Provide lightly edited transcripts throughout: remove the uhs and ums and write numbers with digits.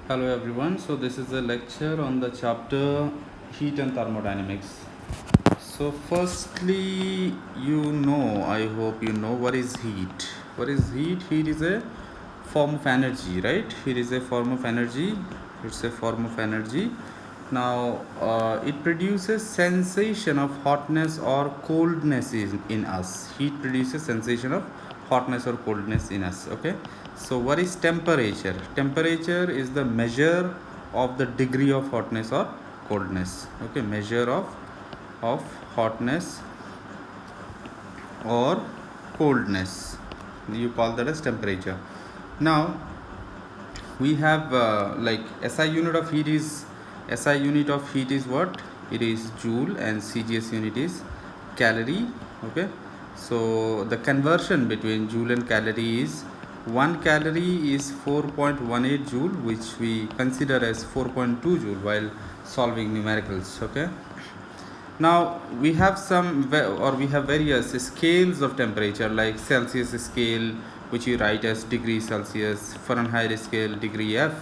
Hello everyone, so this is a lecture on the chapter heat and thermodynamics. So firstly, I hope you know what is heat. What is heat? Heat is a form of energy, right? Heat is a form of energy. It's a form of energy. Now, it produces sensation of hotness or coldness in us. Heat produces sensation of hotness or coldness in us. Okay. So, what is temperature? Temperature is the measure of the degree of hotness or coldness. Okay, measure of hotness or coldness. You call that as temperature. Now, we have SI unit of heat is what? It is joule, and CGS unit is calorie. Okay, so the conversion between joule and calorie is 1 calorie is 4.18 joule, which we consider as 4.2 joule while solving numericals. Okay, now we have we have various scales of temperature, like Celsius scale, which you write as degree Celsius, Fahrenheit scale, degree F,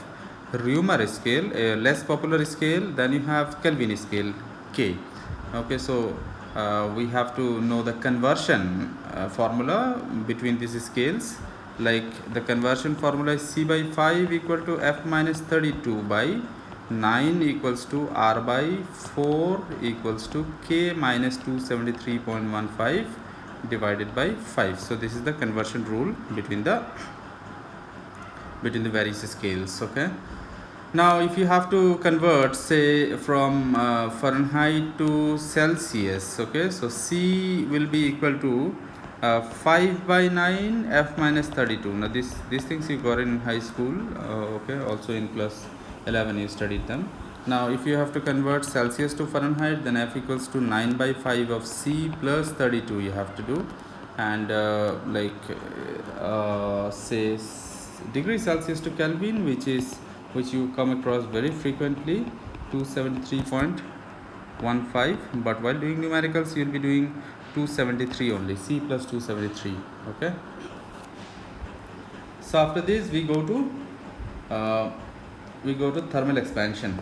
Reaumur scale, a less popular scale. Then you have Kelvin scale, K. Okay, so we have to know the conversion formula between these scales. Like the conversion formula is C by 5 equal to F minus 32 by 9 equals to R by 4 equals to K minus 273.15 divided by 5. So this is the conversion rule between the various scales. Okay, now if you have to convert, say, from Fahrenheit to Celsius, okay, so C will be equal to 5 by 9 F minus 32. Now these things you got in high school. Okay, also in class 11 you studied them. Now if you have to convert Celsius to Fahrenheit, then F equals to 9 by 5 of C plus 32 you have to do. And say degree Celsius to Kelvin, which you come across very frequently, 273.15. But while doing numericals, you'll be doing 273 only, C plus 273. Okay, so after this we go to thermal expansion.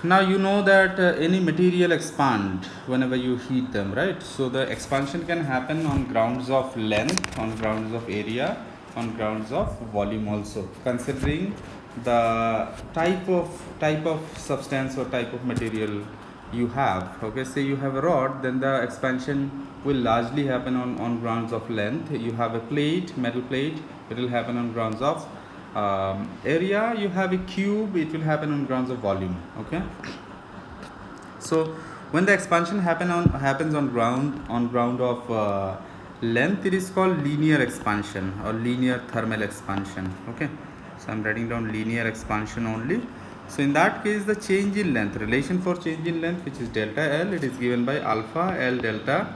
Now you know that any material expand whenever you heat them, right? So the expansion can happen on grounds of length, on grounds of area, on grounds of volume also, considering the type of substance or type of material you have. Okay, say you have a rod, then the expansion will largely happen on grounds of length. You have a plate, metal plate, it will happen on grounds of area. You have a cube, it will happen on grounds of volume. Okay, so when the expansion happens on ground of length, it is called linear expansion or linear thermal expansion. Okay, so I'm writing down linear expansion only. So in that case, the change in length, relation for change in length, which is delta L, it is given by alpha L delta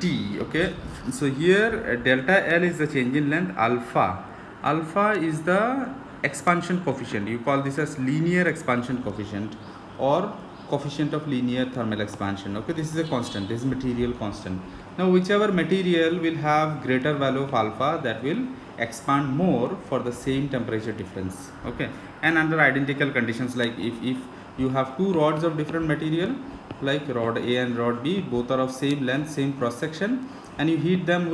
T. Okay, so here delta L is the change in length, alpha is the expansion coefficient. You call this as linear expansion coefficient or coefficient of linear thermal expansion. Okay, this is a constant, this is material constant. Now whichever material will have greater value of alpha, that will expand more for the same temperature difference. Okay, and under identical conditions, like if you have two rods of different material, like rod A and rod B, both are of same length, same cross section, and you heat them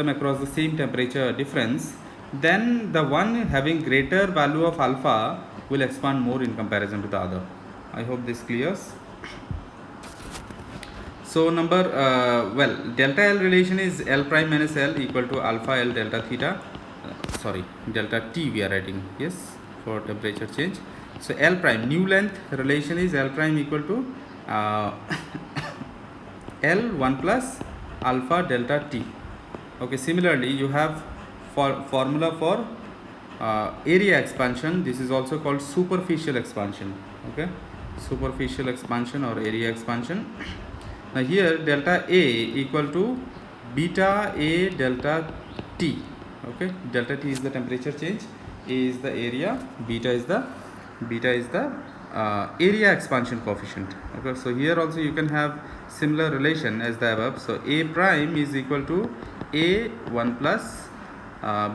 across the same temperature difference, then the one having greater value of alpha will expand more in comparison to the other. I hope this clears. So delta L relation is L prime minus L equal to alpha L delta theta. Delta T we are writing, yes, for temperature change. So L prime, new length relation is L prime equal to L 1 plus alpha delta T. Okay, similarly you have formula for area expansion. This is also called superficial expansion. Okay, superficial expansion or area expansion. Now here delta A equal to beta A delta T. Okay, delta T is the temperature change, A is the area, beta is the area expansion coefficient. Okay, so here also you can have similar relation as the above. So A prime is equal to A1 plus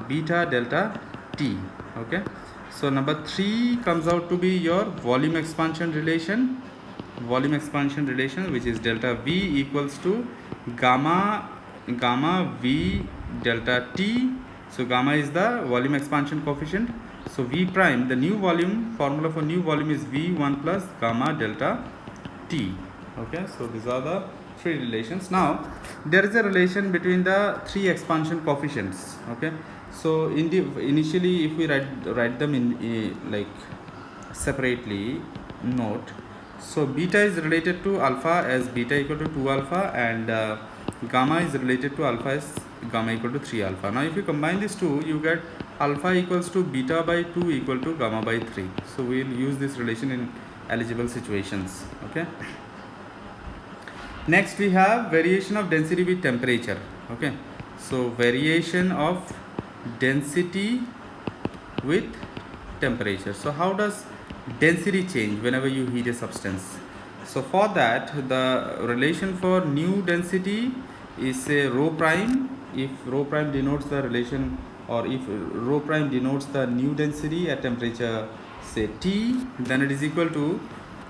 beta delta T. Okay, so number 3 comes out to be your volume expansion relation, which is delta V equals to gamma V delta T. So gamma is the volume expansion coefficient. So V prime, the new volume, formula for new volume is V1 plus gamma delta T. Okay, so these are the 3 relations. Now there is a relation between the 3 expansion coefficients. Okay, so initially if we write them in like separately, note. So beta is related to alpha as beta equal to 2 alpha, and gamma is related to alpha as gamma equal to 3 alpha. Now if you combine these two, you get alpha equals to beta by 2 equal to gamma by 3. So we will use this relation in eligible situations. Okay, next we have variation of density with temperature. Okay, so variation of density with temperature. So how does density change whenever you heat a substance? So for that, the relation for new density is say rho prime. If rho prime denotes the relation, or if rho prime denotes the new density at temperature say T, then it is equal to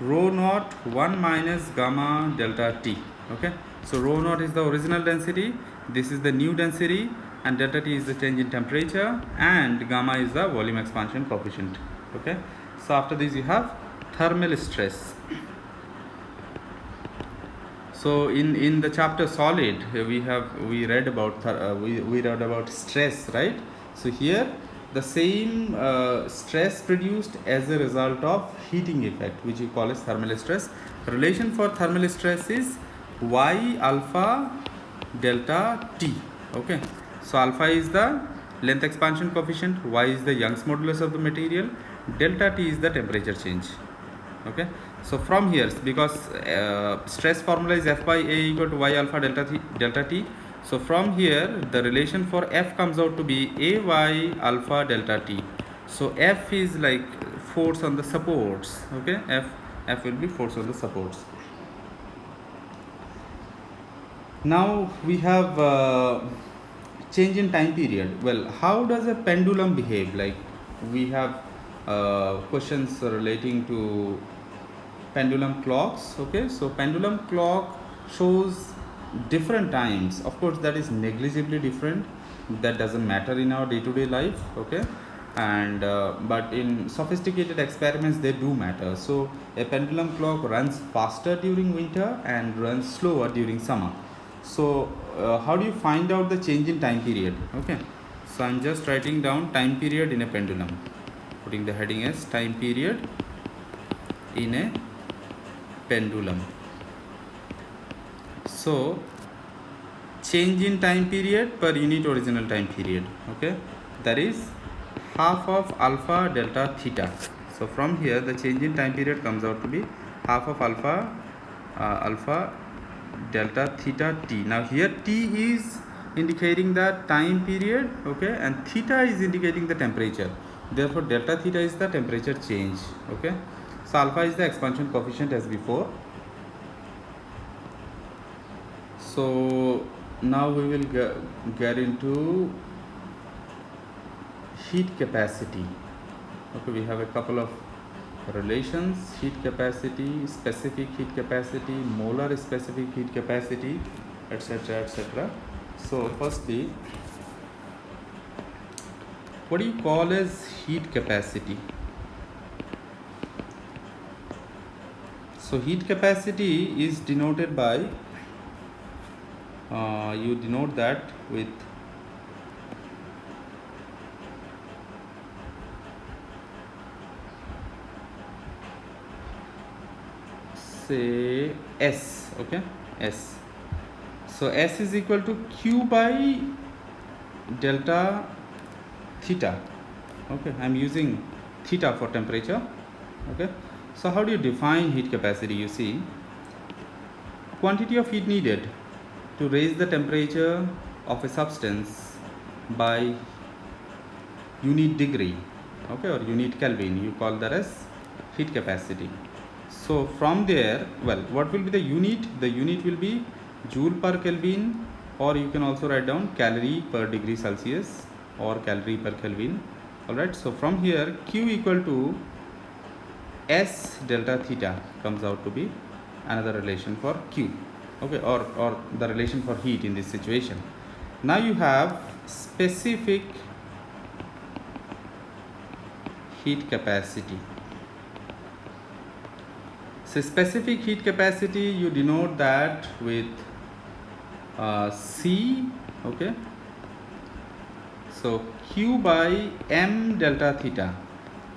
rho naught 1 minus gamma delta T. Okay, so rho naught is the original density, this is the new density, and delta T is the change in temperature, and gamma is the volume expansion coefficient. Okay, so after this you have thermal stress. So in the chapter solid, we read about stress, right? So here the same stress produced as a result of heating effect, which you call as thermal stress. Relation for thermal stress is Y alpha delta T. Okay, so alpha is the length expansion coefficient, Y is the Young's modulus of the material, delta T is the temperature change. Okay, so from here, because stress formula is F by A equal to Y alpha delta T, so from here the relation for F comes out to be AY alpha delta T. So F is like force on the supports. Okay, F will be force on the supports. Now we have change in time period. Well, how does a pendulum behave? Like we have questions relating to pendulum clocks. Okay, so pendulum clock shows different times. Of course, that is negligibly different. That doesn't matter in our day-to-day life. Okay, and but in sophisticated experiments they do matter. So a pendulum clock runs faster during winter and runs slower during summer. So how do you find out the change in time period? Okay, so I'm just writing down time period in a pendulum, putting the heading as time period in a pendulum. So change in time period per unit original time period. Okay, that is half of alpha delta theta. So from here the change in time period comes out to be half of alpha delta theta T. Now here T is indicating the time period, okay, and theta is indicating the temperature. Therefore delta theta is the temperature change. Okay, so alpha is the expansion coefficient as before. So now we will get into heat capacity. Okay, we have a couple of relations: heat capacity, specific heat capacity, molar specific heat capacity, etc., etc. So firstly, what do you call as heat capacity? So heat capacity is denoted by you denote that with say S. Okay, S. So S is equal to Q by delta theta. Okay, I'm using theta for temperature. Okay, so how do you define heat capacity? You see, quantity of heat needed to raise the temperature of a substance by unit degree, okay, or unit Kelvin, you call that as heat capacity. So from there, well, what will be the unit? The unit will be joule per Kelvin, or you can also write down calorie per degree Celsius or calorie per Kelvin. Alright, so from here Q equal to S delta theta comes out to be another relation for Q, okay, or the relation for heat in this situation. Now you have specific heat capacity. So specific heat capacity, you denote that with C, okay. So Q by M delta theta.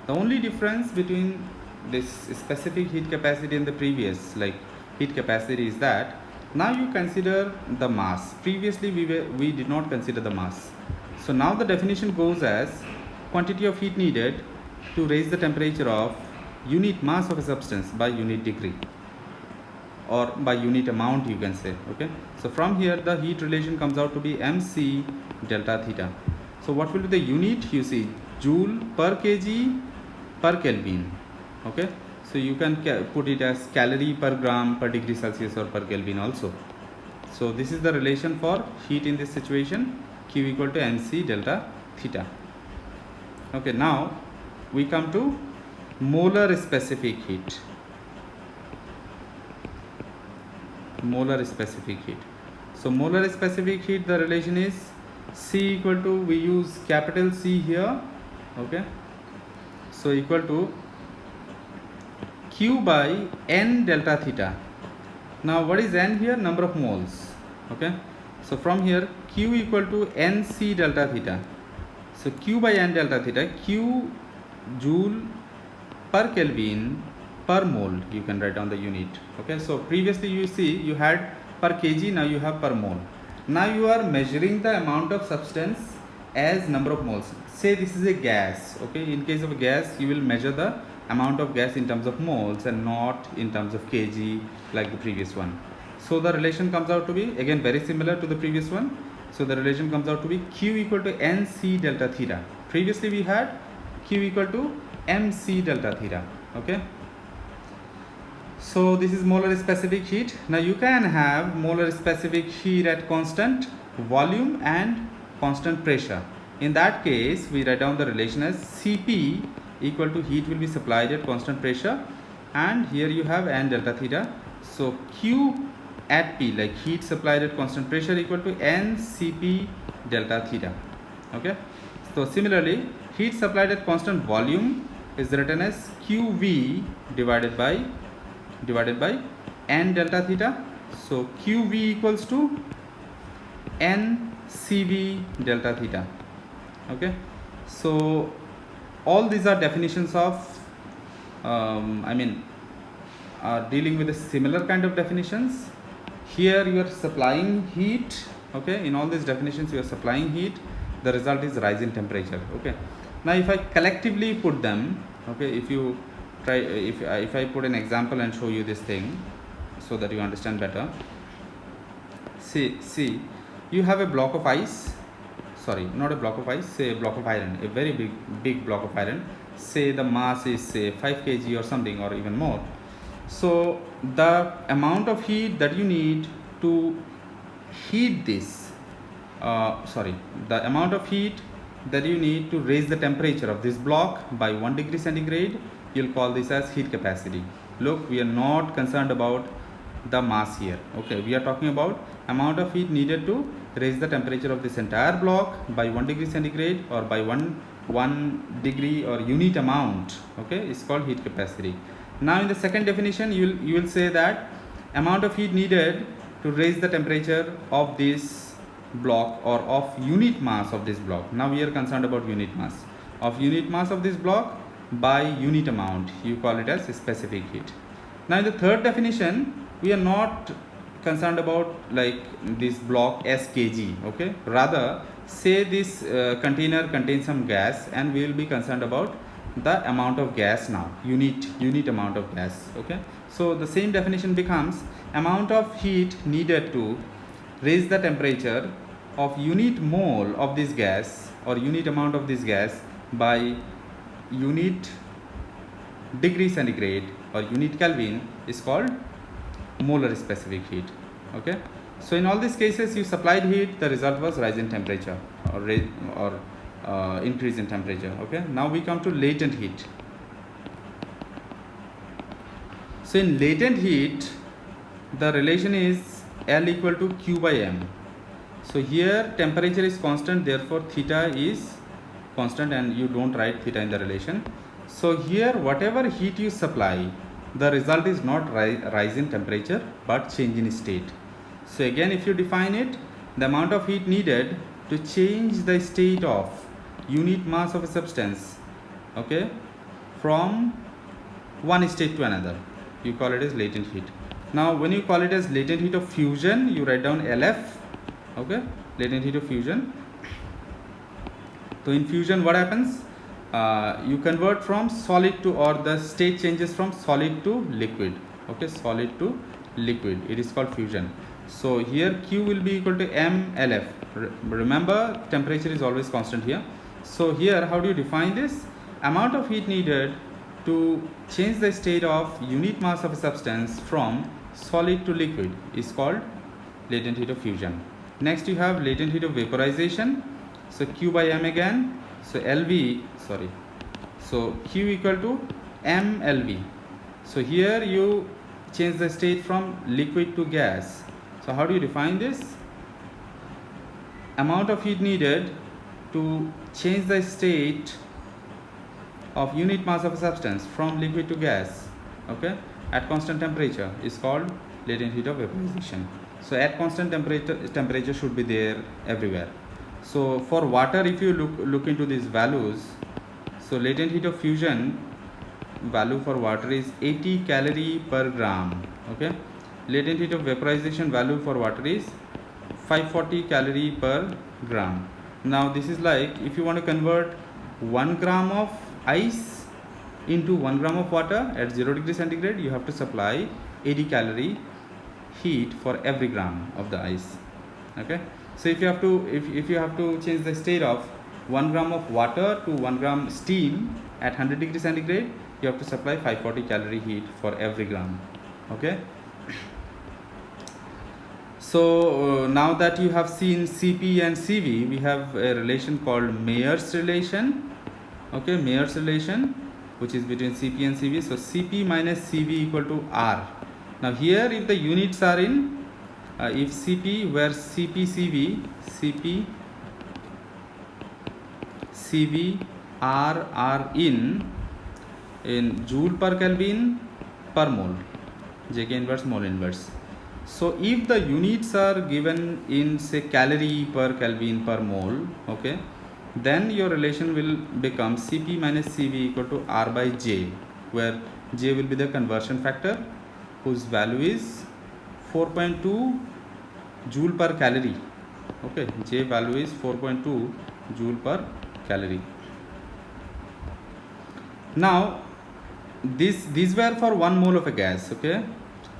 The only difference between this specific heat capacity and the previous like heat capacity is that now you consider the mass. Previously we did not consider the mass. So now the definition goes as quantity of heat needed to raise the temperature of unit mass of a substance by unit degree, or by unit amount you can say, okay. So from here the heat relation comes out to be mc delta theta. So what will be the unit? You see joule per kg per Kelvin, okay. So you can put it as calorie per gram per degree Celsius or per Kelvin also. So this is the relation for heat in this situation, Q equal to mc delta theta. Okay, now we come to molar specific heat. Molar specific heat. So molar specific heat, the relation is C equal to, we use capital C here, okay. So equal to Q by N delta theta. Now what is N here? Number of moles, okay. So from here Q equal to NC delta theta. So Q by N delta theta, Q joule per Kelvin per mole, you can write down the unit, okay. So previously you see you had per kg, now you have per mole. Now you are measuring the amount of substance as number of moles. Say this is a gas, okay. In case of a gas you will measure the amount of gas in terms of moles and not in terms of kg like the previous one. So the relation comes out to be again very similar to the previous one. So the relation comes out to be Q equal to NC delta theta. Previously we had Q equal to MC delta theta, okay. So this is molar specific heat. Now you can have molar specific heat at constant volume and constant pressure. In that case we write down the relation as Cp equal to heat will be supplied at constant pressure, and here you have N delta theta. So Q at P, like heat supplied at constant pressure, equal to NCP delta theta, okay. So similarly heat supplied at constant volume is written as QV divided by N delta theta. So QV equals to NCV delta theta, okay. So all these are definitions of dealing with a similar kind of definitions. Here you are supplying heat, okay. In all these definitions you are supplying heat, the result is rise in temperature, okay. Now if I collectively put them, okay, if you try, if I put an example and show you this thing so that you understand better. See you have a block of ice, sorry, not a block of ice, say a block of iron, a very big block of iron. Say the mass is say 5 kg or something, or even more. So the amount of heat that you need to heat this, the amount of heat that you need to raise the temperature of this block by 1 degree centigrade, you'll call this as heat capacity. Look, we are not concerned about the mass here, okay. We are talking about amount of heat needed to raise the temperature of this entire block by 1 degree centigrade, or by 1 degree or unit amount, okay. It's called heat capacity. Now in the second definition you will say that amount of heat needed to raise the temperature of this block, or of unit mass of this block. Now we are concerned about unit mass of this block by unit amount, you call it as specific heat. Now in the third definition we are not concerned about like this block as kg, okay. Rather say this container contains some gas, and we will be concerned about the amount of gas now, unit amount of gas, okay. So the same definition becomes amount of heat needed to raise the temperature of unit mole of this gas, or unit amount of this gas, by unit degree centigrade or unit Kelvin is called molar specific heat. Okay, so in all these cases you supplied heat, the result was rise in temperature or increase in temperature. Okay, now we come to latent heat. So in latent heat, the relation is L equal to Q by M. So here temperature is constant, therefore theta is constant, and you don't write theta in the relation. So here whatever heat you supply, the result is not rise in temperature but change in state. So again, if you define it, the amount of heat needed to change the state of unit mass of a substance, okay, from one state to another, you call it as latent heat. Now when you call it as latent heat of fusion, you write down LF. Okay, latent heat of fusion. So in fusion what happens, you convert from solid to, or the state changes from solid to liquid. Okay, solid to liquid, it is called fusion. So here Q will be equal to MLF. Remember, temperature is always constant here. So here how do you define this? Amount of heat needed to change the state of unit mass of a substance from solid to liquid is called latent heat of fusion. Next you have latent heat of vaporization. So Q by M again. So so Q equal to MLV. So here you change the state from liquid to gas. So how do you define this? Amount of heat needed to change the state of unit mass of a substance from liquid to gas, okay, at constant temperature is called latent heat of vaporization. So at constant temperature should be there everywhere. So for water, if you look into these values, so latent heat of fusion value for water is 80 calorie per gram. Okay, latent heat of vaporization value for water is 540 calorie per gram. Now this is like, if you want to convert 1 gram of ice into 1 gram of water at 0 degree centigrade, you have to supply 80 calorie heat for every gram of the ice. Okay, so if you have to change the state of 1 gram of water to 1 gram steam at 100 degree centigrade, you have to supply 540 calorie heat for every gram. Okay, so now that you have seen Cp and Cv, we have a relation called Mayer's relation. Okay, Mayer's relation, which is between Cp and Cv. So Cp minus Cv equal to R. Now here, if the units are in, if Cp where Cp Cv are in joule per Kelvin per mole, Jk inverse mole inverse. So if the units are given in, say, calorie per Kelvin per mole, okay, then your relation will become Cp minus Cv equal to R by J, where J will be the conversion factor, whose value is 4.2 joule per calorie. Okay, J value is 4.2 joule per calorie. Now these were for 1 mole of a gas. Okay,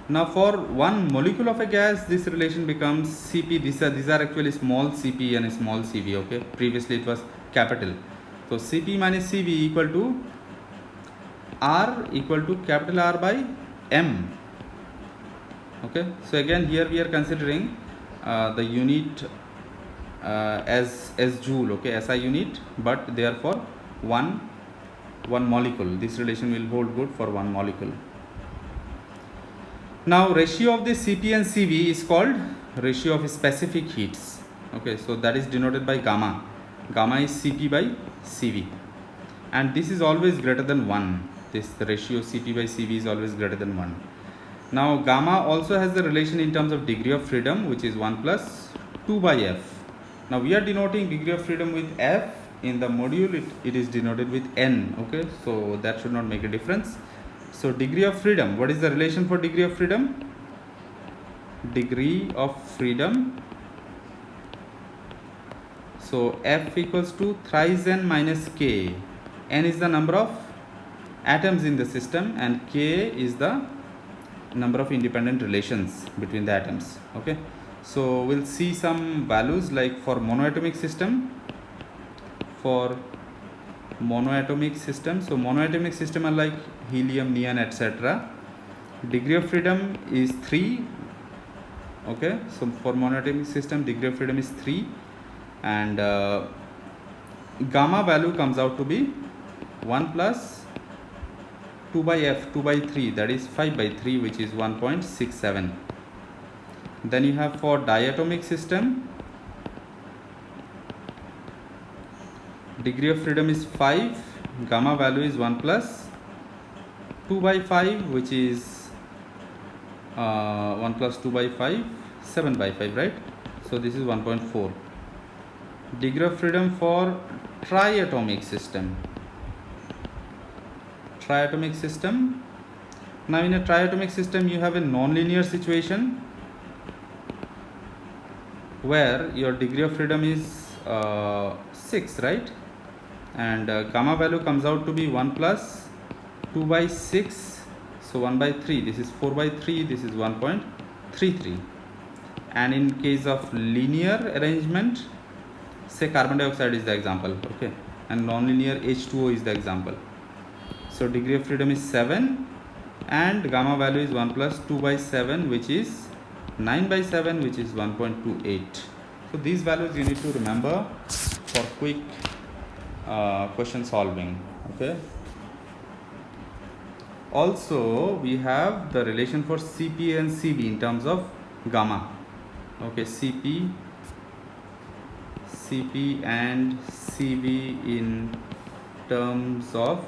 now for 1 molecule of a gas, this relation becomes Cp. These are actually small Cp and small Cv. Okay, previously it was capital. So Cp minus Cv equal to R equal to capital R by M. Okay, so again here we are considering the unit as joule. Okay, SI unit, but therefore one molecule. This relation will hold good for 1 molecule. Now ratio of the Cp and Cv is called ratio of specific heats. Okay, so that is denoted by gamma. Gamma is Cp by Cv, and this is always greater than 1. This ratio Cp by Cv is always greater than 1. Now gamma also has the relation in terms of degree of freedom, which is 1 plus 2 by F. Now we are denoting degree of freedom with F. In the module it is denoted with N. Okay, so that should not make a difference. So degree of freedom, what is the relation for degree of freedom? Degree of freedom, so F equals to thrice N minus K. N is the number of atoms in the system and K is the number of independent relations between the atoms. Okay, so we'll see some values like for monoatomic system. For monoatomic system. So monoatomic system are like helium, neon, etc. Degree of freedom is 3. Okay, so for monoatomic system degree of freedom is 3, and gamma value comes out to be 1 plus 2 by f, 2 by 3, that is 5 by 3, which is 1.67. Then you have for diatomic system, degree of freedom is 5, gamma value is 1 plus 2 by 5, which is 1 plus 2 by 5, 7 by 5, right? So this is 1.4. Degree of freedom for triatomic system. Triatomic system. Now in a triatomic system you have a non-linear situation where your degree of freedom is 6, right? And gamma value comes out to be 1 plus 2 by 6, so 1 by 3, this is 4 by 3, this is 1.33. And in case of linear arrangement, say carbon dioxide is the example, okay, and non-linear H2O is the example. So degree of freedom is 7 and gamma value is 1 plus 2 by 7, which is 9 by 7, which is 1.28. So these values you need to remember for quick question solving, okay. Also we have the relation for Cp and Cv in terms of gamma, okay. Cp and Cv in terms of,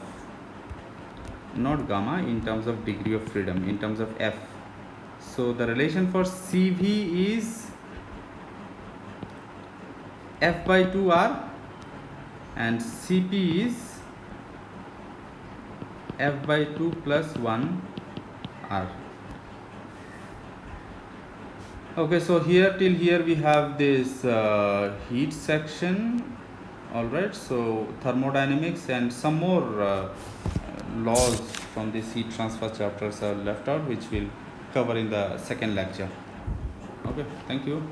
not gamma, in terms of degree of freedom, in terms of f. So the relation for Cv is f by 2r and Cp is f by 2 plus 1r. Okay, so here till here we have this heat section. All right, so thermodynamics and some more laws from this heat transfer chapters are left out, which we'll cover in the second lecture. Okay, thank you.